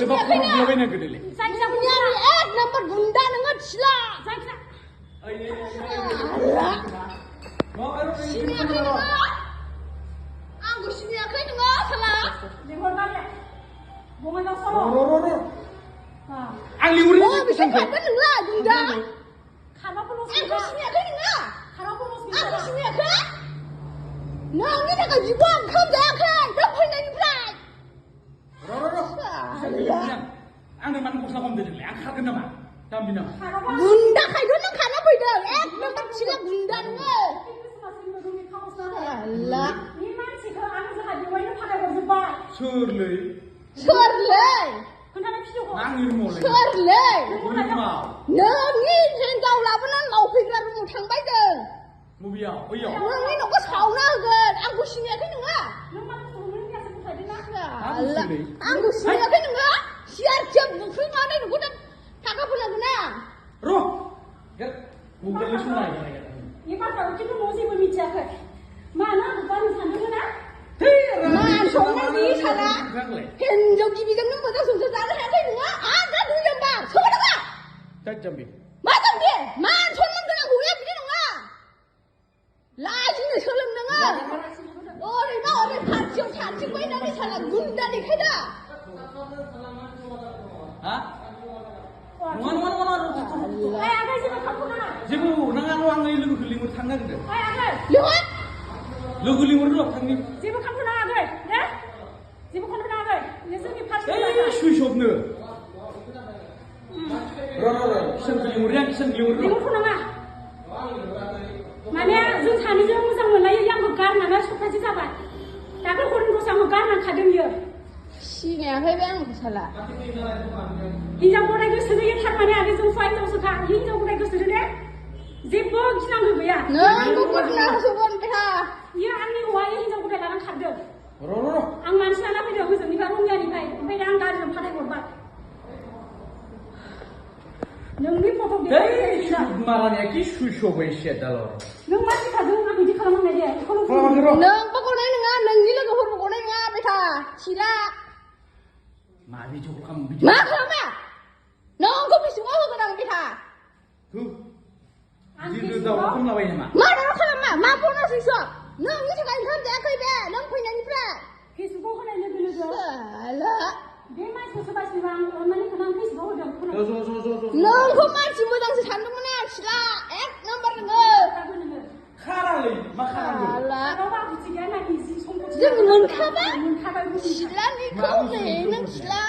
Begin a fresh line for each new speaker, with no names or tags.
सिनायाखैनो जायखिजाया एक नम्बर गुन्दा नोङो थिला सिनायाखै नोङो आंबो सिनायाखै नोङो साला
आं लिंहरो
बेसे खारगोन नोंलाय गुन्दा आंखौ सिनायाखै नोङो आंखौ सिनायाखै नोंनि थाखाय बिब' ओंखाम जायाखै नों फैनायनिफ्राय
आंनो मानो गस्ला हमदेरदोंलै आं खारगोन नामा जाम्बि नामा
गुन्दाखायथ' नों खाना फैदों एक नम्बर थिला गुन्दा नोङो
सोरलै
सोरलै
आंनि रुमावलै
सोरलै
रुमाव
नोंनि हिनजाव लाबोनानै मावफैग्रा रुमाव थांबाय जों
बबेयाव बैयाव
नोंनि न'खौ सावना होगोन आंखौ सिनायाखै नोङो आंखौ सिनायाखै नोङो सियारथिया बुख्रुबनानै नोंखौ दा थाखा फोनांगोन आं
र' मबाइलनि समाय
मान सनमान गैयि साला हिनजाव गिबिजों नों मोजां संसार जानो हायाखै नोङो आरो दा दुइ नाम्बार सोरबा नङा
जाम्बि
मा जाम्बि मान सनमान गोनां हौवाया बिदि नङा लाजिनो सोलों नोङो ओरैबा ओरै फारसेयाव थाथिंबायनानै साला गुन्दा देखायदा
हा नङा जेबो नाङा र' आं लोगोखौ लिंहर थांनो नागिरदों लोगो लिंहर र' थांनि
जेबो खालामनो नाङाखै दे जेबो खालामनो नाङाखै जोंनि फार्स्ट
सुइस अफनो र' किसनखौ लिंहरो आं किसनखौ लिंहरो
लिंहरखौ नाङा माने जों सानैजों मोजां मोनलायो आंखौ गारनानै सप्तासे जाबाय दाख्लै हरनि दसे आंखौ गारनांखादों बियो
सिनायाखै बे आंखौ साला
हिनजाव गदाय गोसो होयो थारमाने आरो जों हिनजावसोखा हिनजाव गदाय गोसो होदे जेबो गिनांगौ गैया
नोंखौ गुरना होसोगोन बेहा
बियो आंनि हौवाया हिनजाव गदाय लानानै खारदों
र'
आं मानसि लाना फैदों हजोंनिफ्राय रंगियानिफ्राय ओमफ्राय दा आं गारिजों फाथायहरबाय नोंनि फट'
मारानिया कि सुइस अफ एसे दाल'
नों मा सिखादों आं बिदि खालामनाय दे
नोंबो गनाय नङा नोंनि लोगोफोरबो गनाय नङा बेथा थिला
मा बिदिखौ खालामो
मा खालामा नोंखौ बेसेबां होगोन आं बेथा
बिदि दावराव खालामलाबायो नामा
मा दावराव खालामा मा फना सुइस अफ नोंनि थाखाय ओंखाम जायाखै बे नों फैनायनिफ्राय
फेसबुकाव होनाय लोगो लोगो
साला
बे मानसिखौ सोरबा सोरबा आं अननानै खोना आं फेसबुकाव होदों
नोंखौ मानसि मोजांसो सानदोंमोन आं थिला एक नाम्बार नोङो
खारालै मा खारांगौ
जों मोनखाबाय थिलानिखौ नै नों थिला